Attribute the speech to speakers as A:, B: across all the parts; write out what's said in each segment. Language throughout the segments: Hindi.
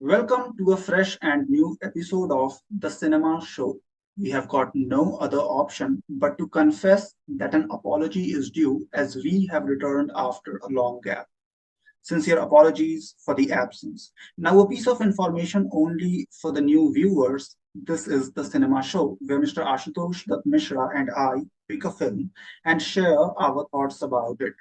A: Welcome to a fresh and new episode of The Cinema Show. We have got no other option but to confess that an apology is due as we have returned after a long gap. Sincere apologies for the absence. Now, a piece of information only for the new viewers. This is The Cinema Show, where Mr. Ashutosh Dutt Mishra and I pick a film and share our thoughts about it.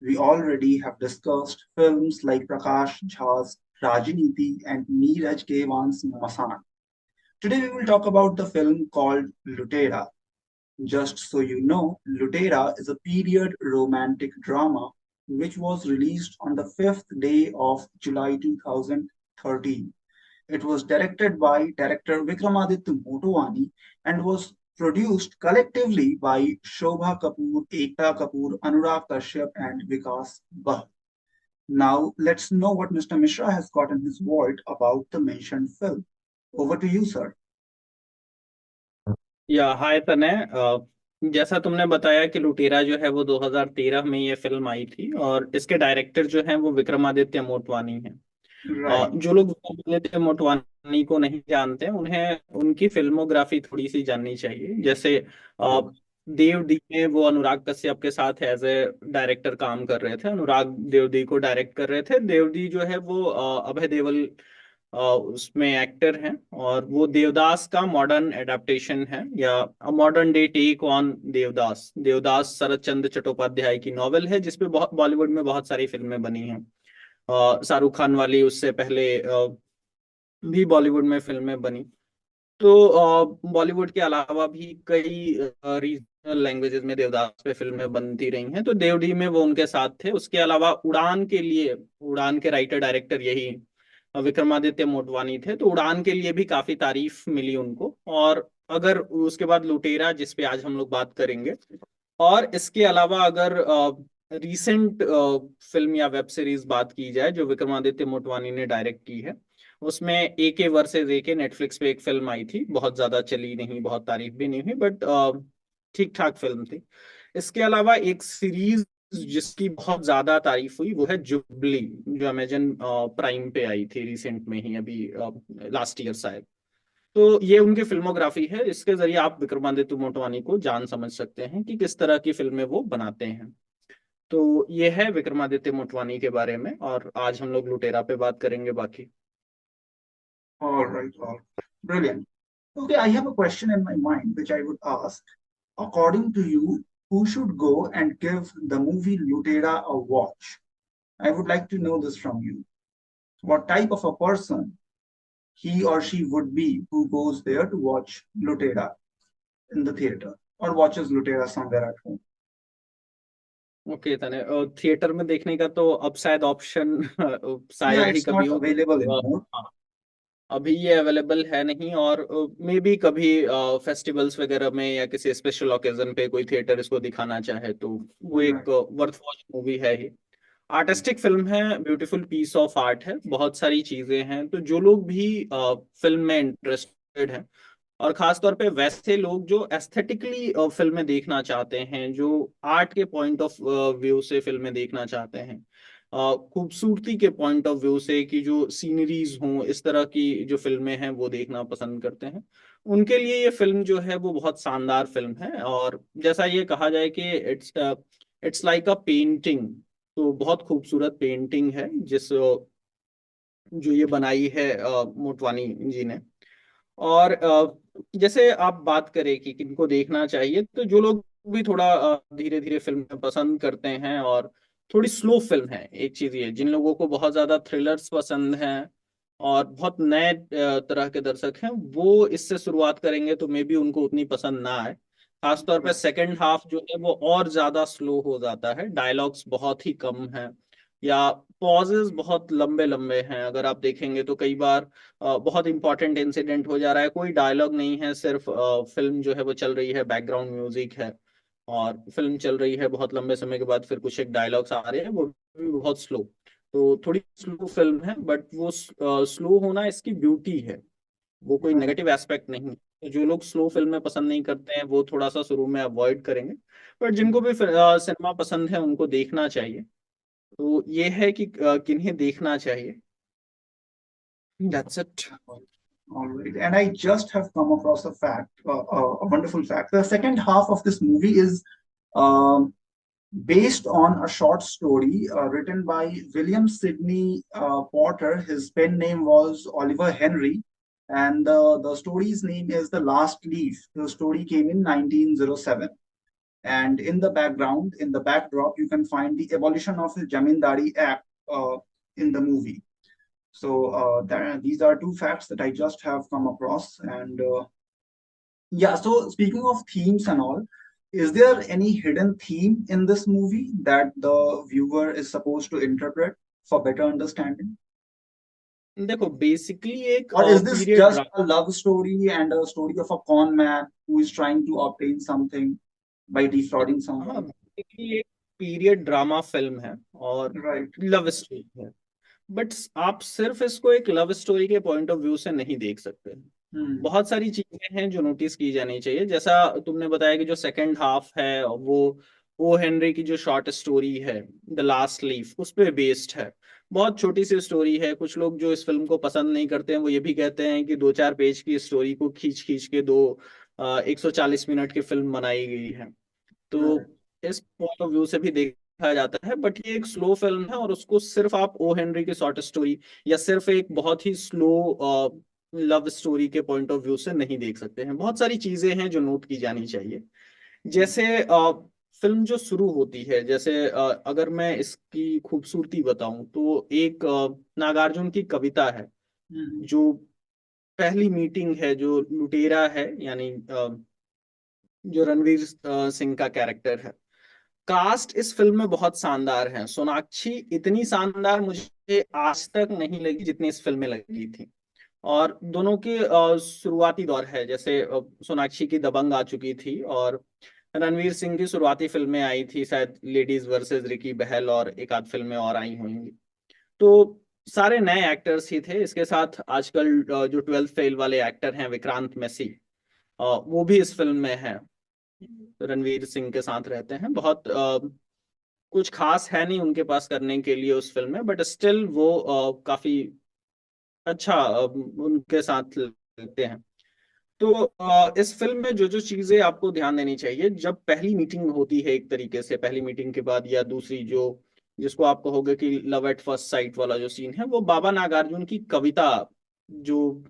A: We already have discussed films like Prakash Jha's Rajniti and Neeraj Kewan's Masan. Today we will talk about the film called Lutera. Just so you know, Lutera is a period romantic drama which was released on the 5th day of July 2013. It was directed by director Vikramaditya Motwani and was produced collectively by Shobha Kapoor, Ekta Kapoor, Anurag Kashyap, and Vikas Bhatt. Now, let's know what Mr. Mishra has got in his vault about the mentioned film. Over to you, sir.
B: या हाय तने जैसा तुमने बताया कि लुटेरा जो है वो 2013 में ये फिल्म आई थी और इसके डायरेक्टर जो हैं वो विक्रमादित्य मोटवानी हैं।
A: Right.
B: जो लोग विक्रमादित्य मोटवानी को नहीं जानते उन्हें उनकी फिल्मोग्राफी थोड़ी सी जाननी चाहिए। जैसे देवदी में वो अनुराग कश्यप के साथ एज ए डायरेक्टर काम कर रहे थे। अनुराग देवदी को डायरेक्ट कर रहे थे। देवदी जो है वो अभय देओल उसमें एक्टर हैं और वो देवदास का मॉडर्न एडाप्टेशन है या modern day take on Devdas. Devdas Sharad Chandra Chattopadhyay की नॉवेल है जिसपे बहुत बॉलीवुड में बहुत सारी फिल्में बनी हैं। शाहरुख खान वाली उससे पहले भी बॉलीवुड में फिल्में बनी। तो बॉलीवुड के अलावा भी कई रीजनल लैंग्वेजेस में देवदास पे फिल्में बनती रही हैं। तो देवडी में वो उनके साथ थे। उसके अलावा उड़ान के लिए उड़ान के राइटर डायरेक्टर यही विक्रमादित्य मोटवानी थे। तो उड़ान के लिए भी काफी तारीफ मिली उनको। और अगर उसके बाद लुटेरा जिस पे आज हम लोग बात करेंगे और इसके अलावा अगर रीसेंट फिल्म या वेब सीरीज बात की जाए जो विक्रमादित्य मोटवानी ने डायरेक्ट की है उसमें एके वर्सेस एके नेटफ्लिक्स पे एक फिल्म आई थी। बहुत ज्यादा चली नहीं, बहुत तारीफ भी नहीं हुई, बट ठीक ठाक फिल्म थी। इसके अलावा एक सीरीज जिसकी बहुत ज्यादा तारीफ हुई वो है जुबली, जो अमेजन प्राइम पे आई थी रिसेंट में ही, अभी लास्ट ईयर शायद। तो ये उनकी फिल्मोग्राफी है। इसके जरिए आप विक्रमादित्य मोटवानी को जान समझ सकते हैं कि किस तरह की फिल्में वो बनाते हैं। तो ये है विक्रमादित्य मोटवानी के बारे में और आज हम लोग लुटेरा पे बात करेंगे बाकी।
A: All right, all right. Brilliant. Okay, I have a question in my mind which I would ask. According to you, who should go and give the movie Lutera a watch? I would like to know this from you. What type of a person he or she would be who goes there to watch Lutera in the theater or watches Lutera somewhere at home?
B: Okay तने थिएटर में देखने का तो अब शायद ऑप्शन
A: Yeah,
B: शायद ही
A: it's
B: कभी
A: not
B: हो।
A: available
B: तो
A: anymore.
B: अभी ये अवेलेबल है नहीं और मे बी कभी फेस्टिवल्स वगैरह में या किसी स्पेशल ओकेजन पे कोई थिएटर इसको दिखाना चाहे तो वो
A: Right.
B: एक वर्थ वॉच मूवी है ही। आर्टिस्टिक फिल्म है, ब्यूटीफुल पीस ऑफ आर्ट है, बहुत सारी चीजें हैं। तो जो लोग भी फिल्म में इंटरेस्टेड हैं और खास तौर पे वैसे लोग जो एस्थेटिकली फिल्में देखना चाहते हैं, जो आर्ट के पॉइंट ऑफ व्यू से फिल्में देखना चाहते हैं, खूबसूरती के पॉइंट ऑफ व्यू से कि जो सीनरीज हों, इस तरह की जो फिल्में हैं वो देखना पसंद करते हैं, उनके लिए ये फिल्म जो है वो बहुत शानदार फिल्म है। और जैसा ये कहा जाए कि इट्स लाइक अ पेंटिंग। तो बहुत खूबसूरत पेंटिंग है जिस जो ये बनाई है मोटवानी जी ने। और जैसे आप बात करें कि किनको देखना चाहिए, तो जो लोग भी थोड़ा धीरे धीरे फिल्म पसंद करते हैं और थोड़ी स्लो फिल्म है, एक चीज ये, जिन लोगों को बहुत ज्यादा थ्रिलर्स पसंद हैं और बहुत नए तरह के दर्शक हैं, वो इससे शुरुआत करेंगे तो मे बी उनको उतनी पसंद ना आए। खासतौर पे सेकंड हाफ जो है वो और ज्यादा स्लो हो जाता है, डायलॉग्स बहुत ही कम हैं या पॉजेस बहुत लंबे लंबे हैं। अगर आप देखेंगे तो कई बार बहुत इंपॉर्टेंट इंसिडेंट हो जा रहा है, कोई डायलॉग नहीं है, सिर्फ फिल्म जो है वो चल रही है, बैकग्राउंड म्यूजिक है और फिल्म चल रही है, बहुत लंबे समय के बाद फिर कुछ एक डायलॉग्स आ रहे हैं, वो भी बहुत स्लो। तो थोड़ी स्लो फिल्म है, बट वो स्लो होना इसकी ब्यूटी है, वो कोई
A: Right.
B: नेगेटिव एस्पेक्ट नहीं है। तो जो लोग स्लो फिल्में पसंद नहीं करते हैं वो थोड़ा सा शुरू में अवॉइड करेंगे, बट जिनको भी सिनेमा पसंद है उनको देखना चाहिए। तो ये है कि किन्हें देखना चाहिए। That's it.
A: All right. And I just have come across a fact, a wonderful fact. The second half of this movie is um, based on a short story written by William Sidney Porter. His pen name was Oliver Henry, and the story's name is The Last Leaf. The story came in 1907. And in the background, in the backdrop, you can find the abolition of the Jamindari Act in the movie. So these are two facts that I just have come across. And yeah, so speaking of themes and all, is there any hidden theme in this movie that the viewer is supposed to interpret for better understanding?
B: देखो बेसिकली एक
A: Or is this
B: period
A: just
B: drama,
A: a love story and a story of a con man who is trying to obtain something by defrauding
B: हाँ
A: someone?
B: बेसिकली एक पीरियड ड्रामा फिल्म है और
A: Right.
B: लव स्टोरी है। बट आप सिर्फ इसको एक लव स्टोरी के पॉइंट ऑफ व्यू से नहीं देख सकते।
A: Hmm.
B: बहुत सारी चीजें हैं जो नोटिस की जानी चाहिए। जैसा तुमने बताया कि जो सेकंड हाफ है वो ओ हेनरी की जो शॉर्ट स्टोरी है द लास्ट लीफ उस पे बेस्ड है। बहुत छोटी सी स्टोरी है। कुछ लोग जो इस फिल्म को पसंद नहीं करते हैं वो ये भी कहते हैं कि 2-4 पेज की स्टोरी को खींच खींच के 140 मिनट की फिल्म बनाई गई है।
A: Right.
B: तो इस पॉइंट ऑफ व्यू से भी देखा जाता है। बट ये एक स्लो फिल्म है और उसको सिर्फ आप ओ हेनरी की शॉर्ट स्टोरी या सिर्फ एक बहुत ही स्लो लव स्टोरी के पॉइंट ऑफ व्यू से नहीं देख सकते हैं। बहुत सारी चीजें हैं जो नोट की जानी चाहिए। जैसे फिल्म जो शुरू होती है, जैसे अगर मैं इसकी खूबसूरती बताऊं तो एक नागार्जुन की कविता है।
A: Hmm.
B: जो पहली मीटिंग है, जो लुटेरा है यानी जो रणवीर सिंह का कैरेक्टर है। कास्ट इस फिल्म में बहुत शानदार है। सोनाक्षी इतनी शानदार मुझे आज तक नहीं लगी जितनी इस फिल्म में लगी थी। और दोनों के शुरुआती दौर है, जैसे सोनाक्षी की दबंग आ चुकी थी और रणवीर सिंह की शुरुआती फिल्में आई थी, शायद लेडीज वर्सेस रिकी बहल और एक आध फिल्में और आई होंगी। तो सारे नए एक्टर्स ही थे। इसके साथ आजकल जो 12th फेल वाले एक्टर हैं विक्रांत मैसी, वो भी इस फिल्म में है, रणवीर सिंह के साथ रहते हैं। बहुत कुछ खास है नहीं उनके पास करने के लिए उस फिल्म में, बट स्टिल वो काफी अच्छा उनके साथ लगते हैं। तो इस फिल्म में जो जो चीजें आपको ध्यान देनी चाहिए, जब पहली मीटिंग होती है, एक तरीके से पहली मीटिंग के बाद या दूसरी जो जिसको आप कहोगे कि लव एट फर्स्ट साइट वाला जो सीन है, वो बाबा नागार्जुन की कविता, जो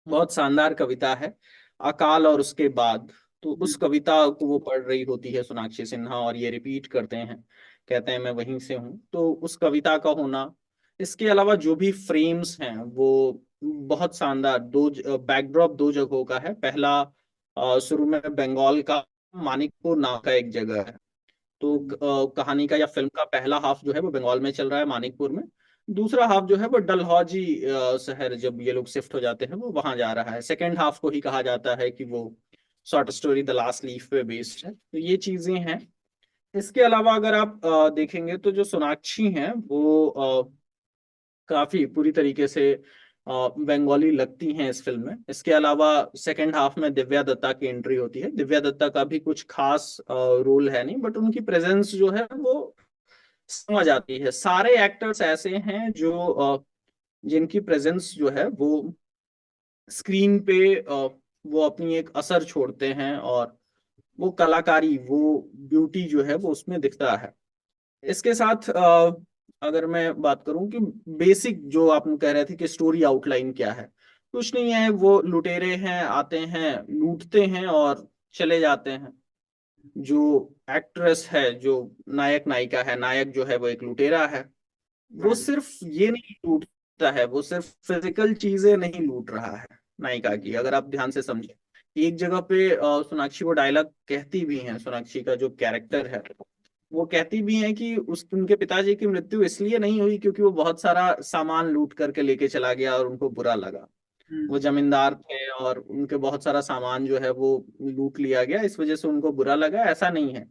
B: बहुत शानदार कविता है, अकाल और उसके बाद। तो उस
A: Hmm.
B: कविता को वो पढ़ रही होती है सोनाक्षी सिन्हा और ये रिपीट करते हैं, कहते हैं मैं वहीं से हूँ। तो उस कविता का होना, इसके अलावा जो भी फ्रेम्स हैं वो बहुत शानदार। दो बैकड्रॉप दो जगहों का है। पहला शुरू में बंगाल का मानिकपुर नाम का एक जगह है। तो
A: Hmm.
B: कहानी का या फिल्म का पहला हाफ जो है वो बंगाल में चल रहा है, मानिकपुर में। दूसरा हाफ जो है वो डलहौजी शहर, जब ये लोग शिफ्ट हो जाते हैं वो वहां जा रहा है। सेकेंड हाफ को ही कहा जाता है कि वो short story the last leaf पे बेस्ड है। तो ये चीजें हैं। इसके अलावा अगर आप देखेंगे तो जो सोनाक्षी हैं वो काफी पूरी तरीके से बंगाली लगती हैं इस फिल्म में। इसके अलावा सेकेंड हाफ में दिव्या दत्ता की एंट्री होती है। दिव्या दत्ता का भी कुछ खास रोल है नहीं, बट उनकी प्रेजेंस जो है वो समझ आती है। सारे एक्टर्स ऐसे हैं जो जिनकी प्रेजेंस जो है वो स्क्रीन पे वो अपनी एक असर छोड़ते हैं और वो कलाकारी, वो ब्यूटी जो है वो उसमें दिखता है। इसके साथ अगर मैं बात करूं कि बेसिक जो आप कह रहे थे कि स्टोरी आउटलाइन क्या है, कुछ नहीं है। वो लुटेरे हैं, आते हैं, लूटते हैं और चले जाते हैं। जो एक्ट्रेस है, जो नायक नायिका है, नायक जो है वो एक लुटेरा है। वो
A: Right.
B: सिर्फ ये नहीं लूटता है, वो सिर्फ फिजिकल चीजें नहीं लूट रहा है नायिका की। अगर आप ध्यान से समझे, एक जगह पे सोनाक्षी वो डायलॉग कहती भी हैं, सोनाक्षी का जो कैरेक्टर है वो कहती भी हैं कि उस उनके पिताजी की मृत्यु इसलिए नहीं हुई क्योंकि वो बहुत सारा सामान लूट करके लेके चला गया और उनको बुरा लगा। वो
A: Hmm.
B: जमींदार थे और उनके बहुत सारा सामान जो है वो लूट लिया गया, इस वजह से उनको बुरा लगा, ऐसा नहीं है।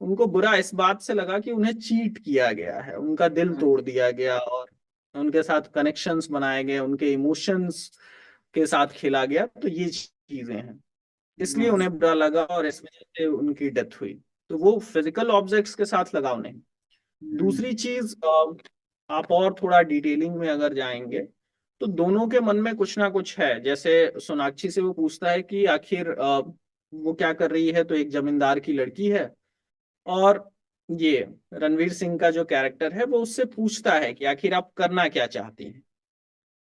B: उनको बुरा इस बात से लगा कि उन्हें चीट किया गया है, उनका दिल
A: Right.
B: तोड़ दिया गया और उनके साथ कनेक्शंस बनाए गए, उनके इमोशंस के साथ खेला गया। तो ये चीजें हैं, इसलिए
A: Right.
B: उन्हें बुरा लगा और इस वजह से उनकी डेथ हुई। तो वो फिजिकल ऑब्जेक्ट्स के साथ लगाव नहीं।
A: Hmm.
B: दूसरी चीज, आप और थोड़ा डिटेलिंग में अगर जाएंगे तो दोनों के मन में कुछ ना कुछ है। जैसे सोनाक्षी से वो पूछता है कि आखिर वो क्या कर रही है, तो एक जमींदार की लड़की है। और ये रणवीर सिंह का जो कैरेक्टर है वो उससे पूछता है कि आखिर आप करना क्या चाहती हैं।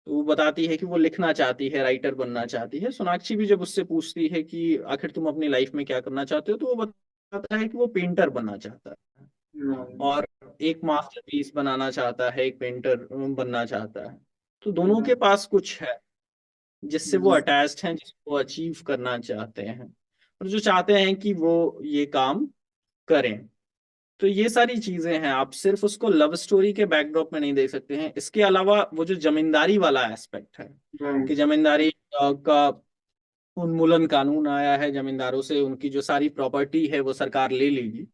B: तो वो बताती है कि वो लिखना चाहती है, राइटर बनना चाहती है। सोनाक्षी भी जब उससे पूछती है कि आखिर तुम अपनी लाइफ में क्या करना चाहते हो, तो वो बताता है कि वो पेंटर बनना चाहता है
A: Right.
B: और एक मास्टरपीस बनाना चाहता है, एक पेंटर बनना चाहता है। तो दोनों के
A: Right.
B: पास कुछ है जिससे वो
A: Right.
B: अटैच्ड हैं, जिसको अचीव करना चाहते हैं और जो चाहते हैं कि वो ये काम करें। तो ये सारी चीजें हैं, आप सिर्फ उसको लव स्टोरी के बैकड्रॉप में नहीं देख सकते हैं। इसके अलावा वो जो जमींदारी वाला एस्पेक्ट है
A: Right.
B: कि जमींदारी का उन्मूलन कानून आया है, जमींदारों से उनकी जो सारी प्रॉपर्टी है वो सरकार ले लेगी,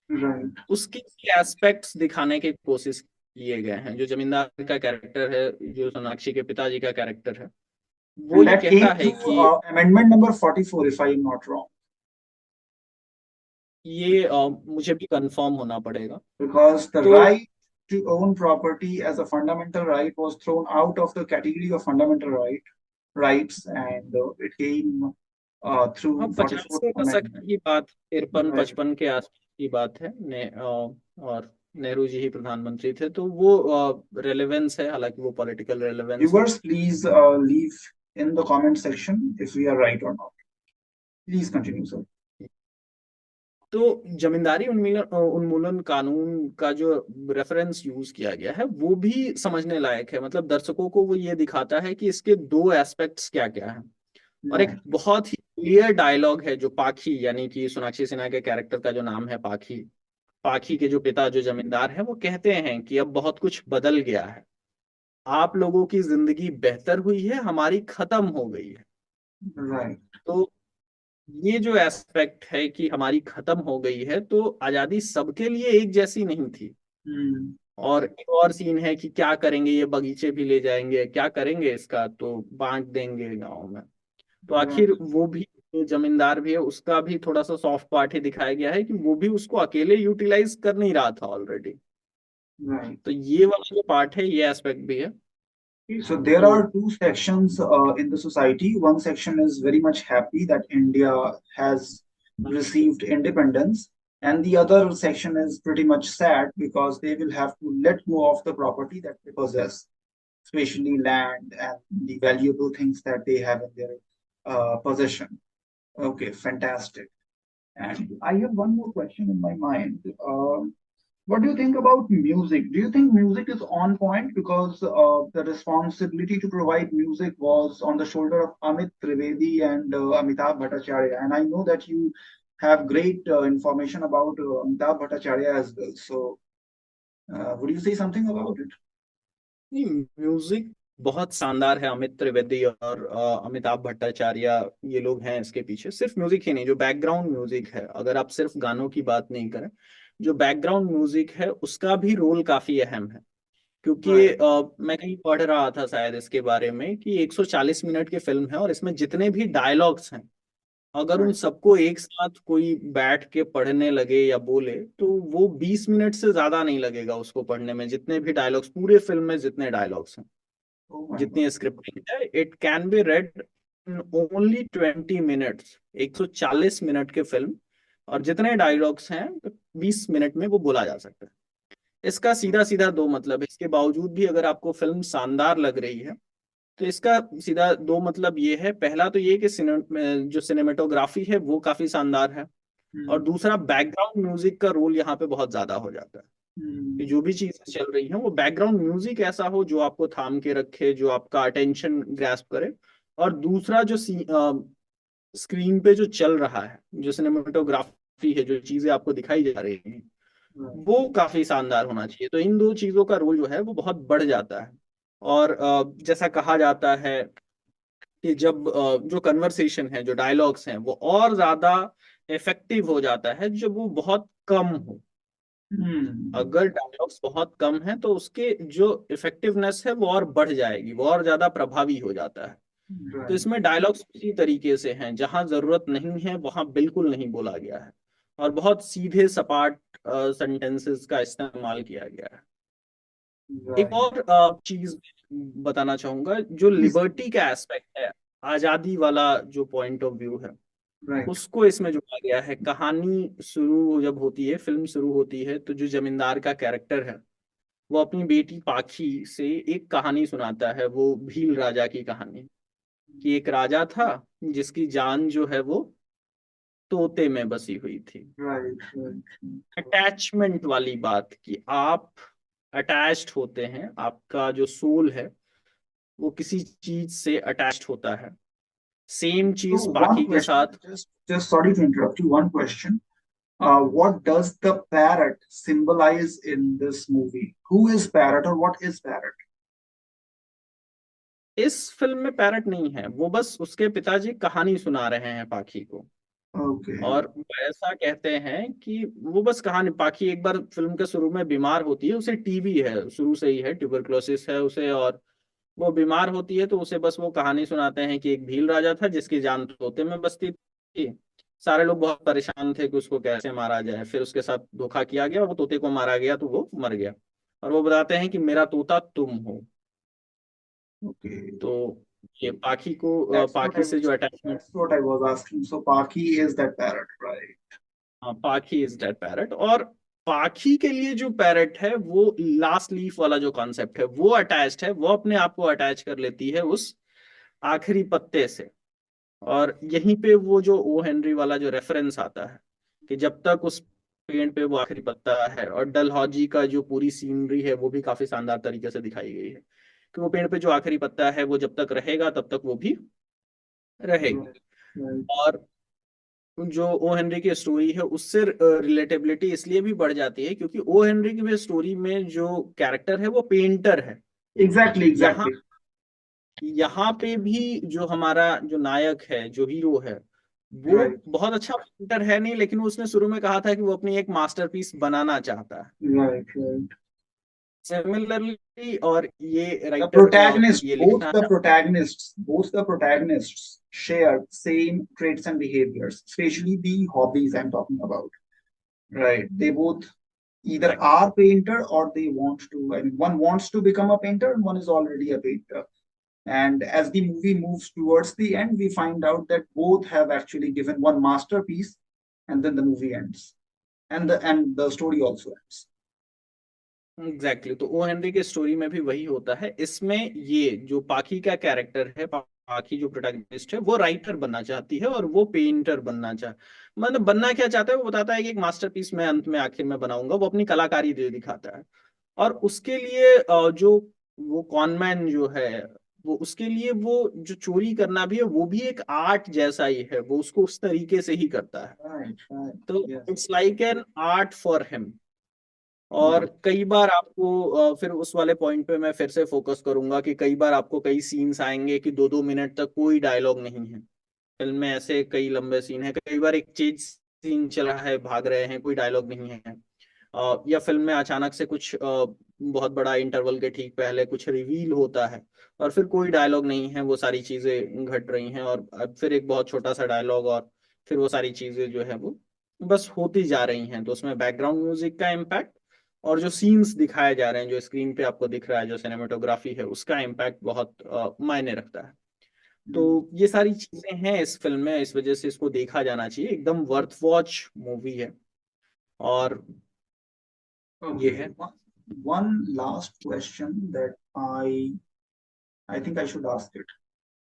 A: Right.
B: उसके एस्पेक्ट्स दिखाने की कोशिश किए गए हैं। जो जमींदार का कैरेक्टर है, जो सोनाक्षी के पिताजी का कैरेक्टर है, वो
A: And
B: ये
A: that
B: कहता
A: came
B: है
A: through
B: कि
A: amendment number 44, if I am not wrong.
B: ये मुझे भी कंफर्म होना पड़ेगा।
A: Because the
B: तो
A: right to own property as a fundamental right was thrown out of the category of fundamental rights, and it came
B: हाँ,
A: through
B: 50
A: 44th
B: के दशक
A: Amendment.
B: की बात, 53
A: Right.
B: 55 के आसपास की बात है और नेहरू जी ही प्रधानमंत्री थे, तो वो रेलेवेंस है, हालांकि वो पॉलिटिकल रेलेवेंस है।
A: Viewers, please leave in the comment section if we are right or not. Please continue, sir.
B: तो जमींदारी उन्मूलन उन्मूलन कानून का जो रेफरेंस यूज किया गया है वो भी समझने लायक है। मतलब दर्शकों को वो ये दिखाता है कि इसके दो एस्पेक्ट्स क्या क्या हैं। और एक
A: Right.
B: बहुत ही क्लियर डायलॉग है जो पाखी, यानी कि सोनाक्षी सिन्हा के कैरेक्टर का जो नाम है पाखी, पाखी के जो पिता जो जमींदार है वो कहते हैं कि अब बहुत कुछ बदल गया है, आप लोगों की जिंदगी बेहतर हुई है, हमारी खत्म हो गई है।
A: Right.
B: तो ये जो एस्पेक्ट है कि हमारी खत्म हो गई है, तो आजादी सबके लिए एक जैसी नहीं थी।
A: Hmm.
B: और एक और सीन है कि क्या करेंगे, ये बगीचे भी ले जाएंगे, क्या करेंगे इसका, तो बांट देंगे गांव में। तो
A: Right.
B: आखिर वो भी जो जमींदार भी है उसका भी थोड़ा सा सॉफ्ट पार्ट ही दिखाया गया है कि वो भी उसको अकेले यूटिलाइज कर नहीं रहा था ऑलरेडी।
A: Right.
B: तो ये वाला जो पार्ट है, ये एस्पेक्ट भी है।
A: So there
B: तो
A: are two sections in the society. One section is very much happy that India has received independence, and the other section is pretty much sad because they will have to let go of the property that they possess, especially land and the valuable things that they have in their possession. Okay, fantastic. And I have one more question in my mind. What do you think about music? Do you think music is on point? Because the responsibility to provide music was on the shoulder of Amit Trivedi and Amitabh Bhattacharya. And I know that you have great information about Amitabh Bhattacharya as well. So, would you say something about it?
B: नहीं, म्यूजिक बहुत शानदार है। अमित त्रिवेदी और अमिताभ भट्टाचार्य, ये लोग हैं इसके पीछे। सिर्फ म्यूजिक ही नहीं, जो बैकग्राउंड म्यूजिक है, अगर आप सिर्फ गानों की बात नहीं करें, जो बैकग्राउंड म्यूजिक है उसका भी रोल काफी अहम है। क्योंकि
A: Right.
B: मैं कहीं पढ़ रहा था शायद इसके बारे में कि 140 मिनट की फिल्म है और इसमें जितने भी डायलॉग्स हैं, अगर उन
A: Right.
B: सबको एक साथ कोई बैठ के पढ़ने लगे या बोले, तो वो 20 मिनट से ज्यादा नहीं लगेगा उसको पढ़ने में। जितने भी डायलॉग्स पूरे फिल्म में, जितने डायलॉग्स हैं,
A: Oh my God.
B: जितनी स्क्रिप्टिंग है, it can be red in only 20 minutes. 140 minute के फिल्म और जितने डायलॉग्स हैं, 20 मिनट में वो बोला जा सकता है। इसका सीधा सीधा दो मतलब है। इसके बावजूद भी अगर आपको फिल्म शानदार लग रही है, तो इसका सीधा दो मतलब ये है। पहला तो ये कि जो सिनेमेटोग्राफी है वो काफी शानदार है। और
A: Hmm.
B: दूसरा, बैकग्राउंड म्यूजिक का रोल यहाँ पे बहुत ज्यादा हो जाता है कि
A: Hmm.
B: जो भी चीजें चल रही हैं वो बैकग्राउंड म्यूजिक ऐसा हो जो आपको थाम के रखे, जो आपका अटेंशन ग्रैस्प करे। और दूसरा, जो स्क्रीन पे जो चल रहा है, जो सिनेमेटोग्राफी है, जो चीजें आपको दिखाई जा रही हैं,
A: Right.
B: वो काफी शानदार होना चाहिए। तो इन दो चीजों का रोल जो है वो बहुत बढ़ जाता है। और जैसा कहा जाता है कि जब जो कन्वर्सेशन है, जो डायलॉग्स हैं, वो और ज्यादा इफेक्टिव हो जाता है जब वो बहुत कम हो।
A: Hmm.
B: अगर डायलॉग्स बहुत कम है तो उसके जो इफेक्टिवनेस है वो और बढ़ जाएगी, वो और ज्यादा प्रभावी हो जाता है। तो
A: Right.
B: इसमें डायलॉग्स उसी तरीके से हैं, जहां जरूरत नहीं है वहां बिल्कुल नहीं बोला गया है और बहुत सीधे सपाट सेंटेंसेस का इस्तेमाल किया गया है। एक
A: Right.
B: और चीज बताना चाहूंगा, जो
A: Please.
B: लिबर्टी का एस्पेक्ट है, आजादी वाला जो पॉइंट ऑफ व्यू है,
A: Right.
B: उसको इसमें जोड़ा गया है। कहानी शुरू जब होती है, फिल्म शुरू होती है, तो जो जमींदार का कैरेक्टर है वो अपनी बेटी पाखी से एक कहानी सुनाता है, वो भील राजा की कहानी, कि एक राजा था जिसकी जान जो है वो तोते में बसी हुई थी।
A: Right. Right.
B: अटैचमेंट वाली बात, कि आप अटैच्ड होते हैं, आपका जो सोल है वो किसी चीज से अटैच्ड होता है। सेम
A: So
B: चीज
A: one
B: पाखी के
A: question,
B: साथ।
A: just sorry to interrupt you. One question. What does the parrot symbolize in this movie? Who is parrot or what is parrot?
B: इस फिल्म में पैरट नहीं है, वो बस उसके पिताजी कहानी सुना रहे हैं पाखी को।
A: Okay.
B: और वो ऐसा कहते हैं कि वो बस कहानी, पाखी एक बार फिल्म के शुरू में बीमार होती है, उसे टीबी है, शुरू से ही है, ट्यूबरक्लोसिस है उसे, और वो बीमार होती है, तो उसे बस वो कहानी सुनाते हैं कि एक भील राजा था जिसकी जान तोते में बसती थी। सारे लोग बहुत परेशान थे कि उसको कैसे मारा जाए, फिर उसके साथ धोखा किया गया, वो तोते को मारा गया तो वो मर गया। और वो बताते हैं कि मेरा तोता तुम हो।
A: Okay.
B: तो ये पाखी को
A: That's what
B: पाखी
A: I
B: से
A: was.
B: जो attachment.
A: That's what I was asking. So Paki is that parrot, right?
B: हाँ, पाखी इज डेड पैरट। और पाखी के लिए जो पैरट है, वो लास्ट लीफ वाला जो कॉन्सेप्ट है वो अटैच्ड है, वो अपने आप को अटैच कर लेती है उस आखिरी पत्ते से। और यहीं पे वो जो ओ हेनरी वाला जो रेफरेंस आता है, कि जब तक उस पेड़ पे वो आखिरी पत्ता है, और डलहौजी का जो पूरी सीनरी है वो भी काफी शानदार तरीके से दिखाई गई है, कि वो पेड़ पे जो आखिरी पत्ता है वो जब तक रहेगा तब तक वो भी रहेगी।
A: Right. Right.
B: और जो ओ हेनरी की स्टोरी है उससे रिलेटेबिलिटी इसलिए भी बढ़ जाती है क्योंकि ओ हेनरी की भी स्टोरी में जो कैरेक्टर है वो पेंटर है।
A: Exactly.
B: यहाँ
A: Exactly.
B: यहाँ पे भी जो हमारा जो नायक है, जो हीरो है, वो
A: Right.
B: बहुत अच्छा पेंटर है नहीं, लेकिन उसने शुरू में कहा था कि वो अपनी एक मास्टरपीस बनाना चाहता है।
A: Right. Right.
B: सिमिलरली, और ये
A: The
B: राइटर जब
A: protagonist,
B: ये लिखना था।
A: both the protagonists share same traits and behaviors, especially the hobbies I'm talking about. Right. They both either
B: Correct.
A: are painter or they want to. I mean, one wants to become a painter and one is already a painter. And as the movie moves towards the end, we find out that both have actually given one masterpiece, and then the movie ends, and the story also ends.
B: Exactly, तो ओ हेनरी के स्टोरी में भी वही होता है। इसमें ये जो पाखी का कैरेक्टर है, पाखी जो प्रोटैगनिस्ट है, वो राइटर बनना चाहती है और वो पेंटर बनना मतलब बनना क्या चाहता है, वो बताता है कि एक मास्टरपीस मैं अंत में आखिर में बनाऊंगा, वो अपनी कलाकारी दे दिखाता है। और उसके लिए जो वो कॉनमैन जो है, वो उसके लिए वो जो चोरी करना भी है वो भी एक आर्ट जैसा ही है, वो उसको उस तरीके से ही करता है।
A: Right, right.
B: तो
A: Yes.
B: It's like an art for him. और
A: Right.
B: कई बार आपको फिर उस वाले पॉइंट पे मैं फिर से फोकस करूंगा कि कई बार आपको कई सीन्स आएंगे कि 2-2 मिनट तक कोई डायलॉग नहीं है। फिल्म में ऐसे कई लंबे सीन है, कई बार एक चेज सीन चल रहा है, भाग रहे हैं, कोई डायलॉग नहीं है। या फिल्म में अचानक से कुछ बहुत बड़ा इंटरवल के ठीक पहले कुछ रिवील होता है, और फिर कोई डायलॉग नहीं है, वो सारी चीजें घट रही हैं, और अब फिर एक बहुत छोटा सा डायलॉग, और फिर वो सारी चीजें जो है वो बस होती जा रही हैं। तो उसमें बैकग्राउंड म्यूजिक का इम्पैक्ट और जो सीन्स दिखाए जा रहे हैं, जो स्क्रीन पे आपको दिख रहा है, जो सिनेमेटोग्राफी है, उसका इम्पैक्ट बहुत मायने रखता है।
A: Mm.
B: तो ये सारी चीजें हैं इस फिल्म में, इस वजह से इसको देखा जाना चाहिए, एकदम वर्थ वॉच मूवी है। और ये
A: Okay.
B: है।
A: One last question that I think I should ask it.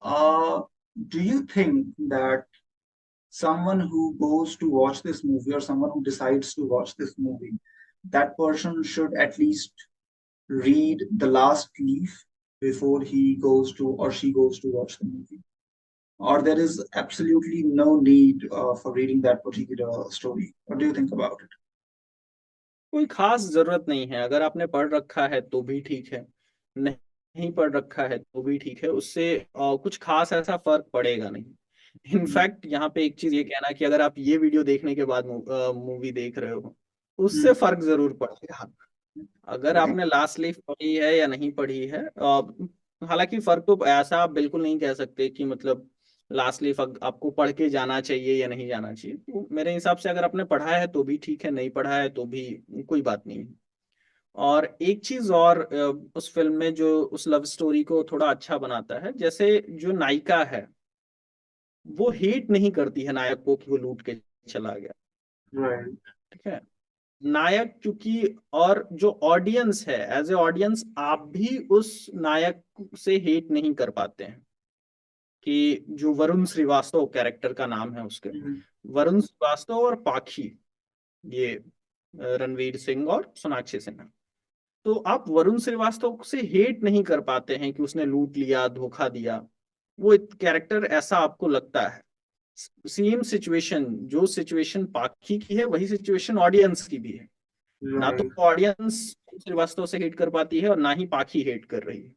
A: Uh, do you think that someone who goes to watch this movie or someone who decides to watch this movie, that person should at least read the last leaf before he goes to or she goes to watch the movie? Or there is absolutely no need for reading that particular story? What do you think about it?
B: कोई खास जरूरत नहीं है, अगर आपने पढ़ रखा है तो भी ठीक है, नहीं पढ़ रखा है तो भी ठीक है, उससे कुछ खास ऐसा फर्क पड़ेगा नहीं।
A: Mm.
B: इनफैक्ट यहाँ पे एक चीज ये कहना कि अगर आप ये वीडियो देखने के बाद मूवी देख रहे हो, उससे
A: Mm.
B: फर्क जरूर पड़ेगा। अगर
A: Right.
B: आपने लास्ट लीफ पढ़ी है या नहीं पढ़ी है, हालांकि फर्क तो ऐसा आप बिल्कुल नहीं कह सकते कि मतलब लास्ट लीफ आपको पढ़ के जाना चाहिए या नहीं जाना चाहिए। तो मेरे हिसाब से अगर आपने पढ़ा है तो भी ठीक है, नहीं पढ़ा है तो भी कोई बात नहीं है। और एक चीज और उस फिल्म में जो उस लव स्टोरी को थोड़ा अच्छा बनाता है, जैसे जो नायिका है वो हेट नहीं करती है नायक को कि वो लूट के चला गया।
A: Right.
B: ठीक है। नायक क्योंकि, और जो ऑडियंस है, एज ए ऑडियंस आप भी उस नायक से हेट नहीं कर पाते हैं। कि जो वरुण श्रीवास्तव कैरेक्टर का नाम है उसके,
A: Mm-hmm.
B: वरुण श्रीवास्तव और पाखी, ये रणवीर सिंह और सोनाक्षी सिन्हा, तो आप वरुण श्रीवास्तव से हेट नहीं कर पाते हैं कि उसने लूट लिया, धोखा दिया। वो कैरेक्टर ऐसा आपको लगता है। सेम सिचुएशन, जो सिचुएशन पाखी की है वही सिचुएशन ऑडियंस की भी है। ना तो
A: Right.
B: ऑडियंस श्रीवास्तव से हेट कर पाती है और ना ही पाखी हेट कर रही है।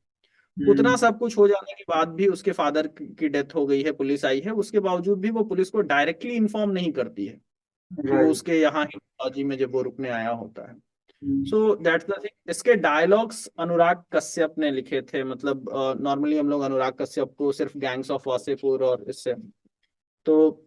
B: उतना
A: Mm.
B: सब कुछ हो जाने के बाद भी, उसके फादर की डेथ हो गई है, पुलिस आई है, उसके बावजूद भी वो पुलिस को डायरेक्टली इन्फॉर्म नहीं करती है कि वो
A: Right.
B: उसके यहाँ हिंदुस्तान में जब वो रुकने आया होता है।
A: Mm.
B: So that's the thing. इसके डायलॉग्स अनुराग कश्यप ने लिखे थे। मतलब नॉर्मली हम लोग अनुराग कश्यप को सिर्फ गैंग्स ऑफ वासेपुर और इससे, तो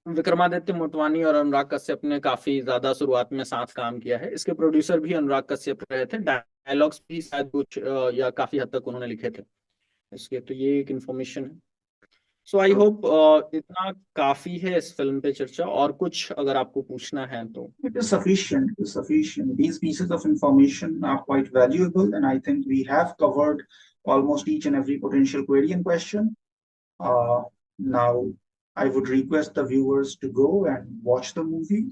B: विक्रमादित्य मोटवानी और अनुराग कश्यप ने काफी ज्यादा शुरुआत में साथ काम किया है। इसके प्रोड्यूसर भी अनुराग कश्यप रहे थे, डायलॉग्स भी शायद कुछ या काफी हद तक उन्होंने लिखे थे इसके। तो ये एक इन्फॉर्मेशन है। सो आई
A: So
B: होप इतना काफी है इस फिल्म पे चर्चा। और कुछ अगर आपको पूछना है तो।
A: it is sufficient. It is sufficient. These pieces of information are quite valuable, and I think we have covered almost each and every potential query and question. Now, I would request the viewers to go and watch the movie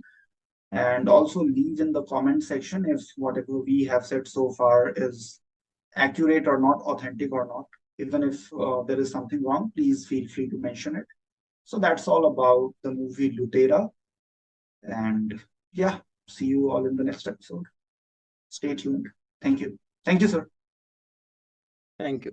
A: and also leave in the comment section if whatever we have said so far is accurate or not, authentic or not. Even if there is something wrong, please feel free to mention it. So that's all about the movie Lutera. And yeah, see you all in the next episode. Stay tuned. Thank you. Thank you, sir.
B: Thank you.